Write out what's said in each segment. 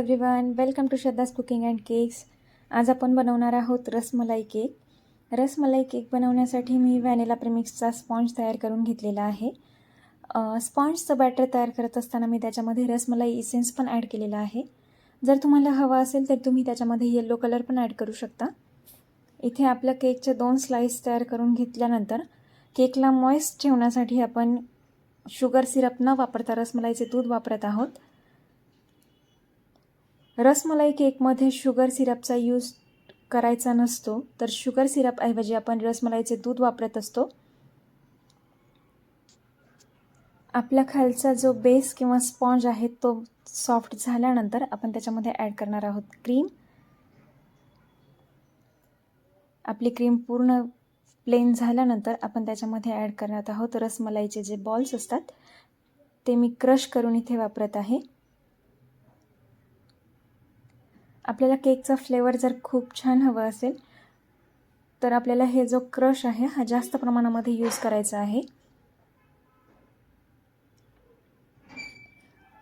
Everyone, welcome to Shraddha's cooking and cakes. आज आपण बनवणार आहोत रसमलाई केक. रसमलाई केक बनवण्यासाठी मी व्हॅनिला प्रेमिक्सचा स्पॉन्ज तयार करून घेतलेला आहे. स्पॉन्जचं बॅटर तयार करत असताना मी त्याच्यामध्ये रसमलाई इसेन्स पण ॲड केलेला आहे. जर तुम्हाला हवा असेल तर तुम्ही त्याच्यामध्ये येलो कलर पण ॲड करू शकता. इथे आपल्या केकचे 2 स्लाईस तयार करून घेतल्यानंतर केकला मॉइस्ट ठेवण्यासाठी आपण शुगर सिरप न वापरता रसमलाईचे दूध वापरत आहोत. रसमलाई केकमध्ये शुगर सिरपचा यूज करायचा नसतो, तर शुगर सिरपऐवजी आपण रसमलाईचे दूध वापरत असतो. आपला खालचा जो बेस किंवा स्पॉन्ज आहे तो सॉफ्ट झाल्यानंतर आपण त्याच्यामध्ये ॲड करणार आहोत क्रीम. आपली क्रीम पूर्ण प्लेन झाल्यानंतर आपण त्याच्यामध्ये ॲड करणार आहोत रसमलाईचे जे बॉल्स असतात ते मी क्रश करून इथे वापरत आहे. आपल्याला केकचा फ्लेवर जर खूप छान हवा असेल तर आपल्याला हे जो क्रश आहे हा जास्त प्रमाणामध्ये यूज करायचा आहे.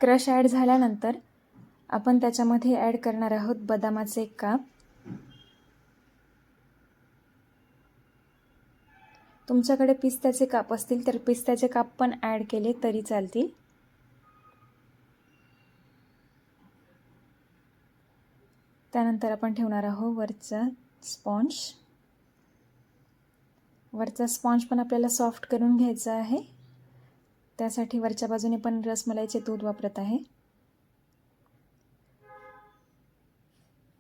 क्रश ॲड झाल्यानंतर आपण त्याच्यामध्ये ॲड करणार आहोत बदामाचे काप. तुमच्याकडे पिस्त्याचे काप असतील तर पिस्त्याचे काप पण ॲड केले तरी चालतील. त्यानंतर आपण ठेवणार आहोत वरचा स्पॉन्ज. वरचा स्पॉन्ज पण आपल्याला सॉफ्ट करून घ्यायचा आहे. त्यासाठी वरच्या बाजूने पण रसमलाईचे दूध वापरत आहे.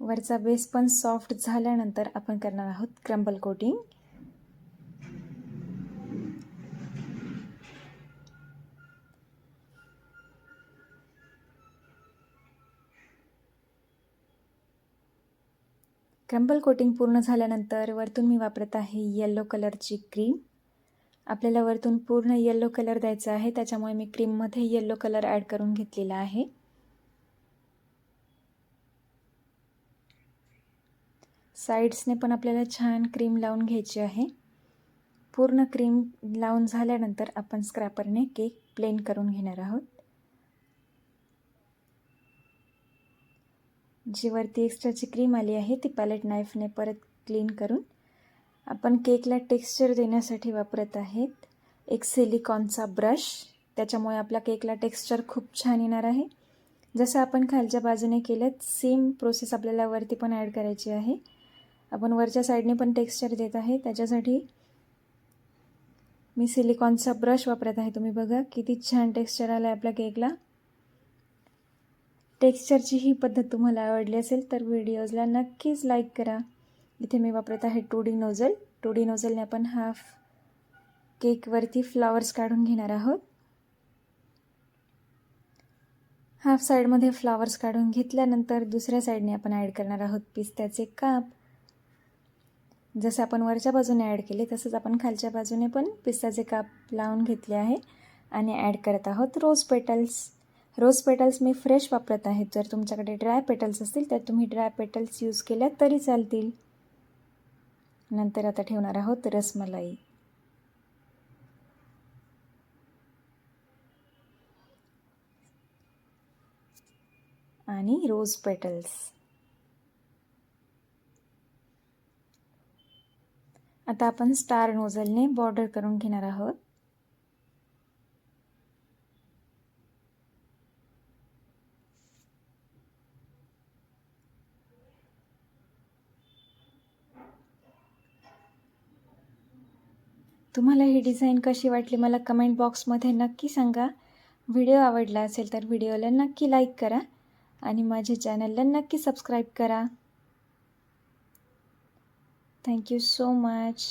वरचा बेस पण सॉफ्ट झाल्यानंतर आपण करणार आहोत क्रम्बल कोटिंग. क्रम्बल कोटिंग पूर्ण झाल्यानंतर वरतून मी वापरत आहे येलो कलरची क्रीम. आपल्याला वरतून पूर्ण येलो कलर द्यायचा आहे, त्याच्यामुळे मी क्रीममध्ये येलो कलर ॲड करून घेतलेला आहे. साईड्सने पण आपल्याला छान क्रीम लावून घ्यायची आहे. पूर्ण क्रीम लावून झाल्यानंतर आपण स्क्रॅपरने केक प्लेन करून घेणार आहोत. जी वरती एक्स्ट्राची क्रीम आली आहे ती पॅलेट नाईफने परत क्लीन करून आपण केकला टेक्स्चर देण्यासाठी वापरत आहेत एक सिलिकॉनचा ब्रश. त्याच्यामुळे आपल्या केकला टेक्स्चर खूप छान येणार आहे. जसं आपण खालच्या बाजूने केलं सेम प्रोसेस आपल्याला वरती पण ॲड करायची आहे. आपण वरच्या साईडने पण टेक्स्चर देत आहे, त्याच्यासाठी मी सिलिकॉनचा ब्रश वापरत आहे. तुम्ही बघा किती छान टेक्स्चर आलं आहे आपल्या केकला. टेक्स्चरची ही पद्धत तुम्हाला आवडली असेल तर व्हिडिओजला नक्कीच लाईक करा. इथे मी वापरत आहे 2D नोझल. 2D नोझलने आपण हाफ केकवरती फ्लॉवर्स काढून घेणार आहोत. हाफ साईडमध्ये फ्लॉवर्स काढून घेतल्यानंतर दुसऱ्या साईडने आपण ॲड करणार आहोत पिस्त्याचे काप. जसं आपण वरच्या बाजूने ॲड केले तसंच आपण खालच्या बाजूने पण पिस्त्याचे काप लावून घेतले आहे आणि ॲड करत आहोत रोज पेटल्स. रोज पेटल्स मी फ्रेश वापरत आहे. जर तुमच्याकडे ड्राय पेटल्स असतील तर तुम्ही ड्राय पेटल्स यूज केल्या तरी चालतील. नंतर आता ठेवणार आहोत रसमलाई. आणि रोज पेटल्स. आता आपण स्टार नोझलने बॉर्डर करून घेणार आहोत. तुम्हाला ही डिझाईन कशी वाटली मला कमेंट बॉक्समध्ये नक्की सांगा. व्हिडिओ आवडला असेल तर व्हिडिओला नक्की लाईक करा आणि माझ्या चॅनलला नक्की सबस्क्राईब करा. Thank you so much.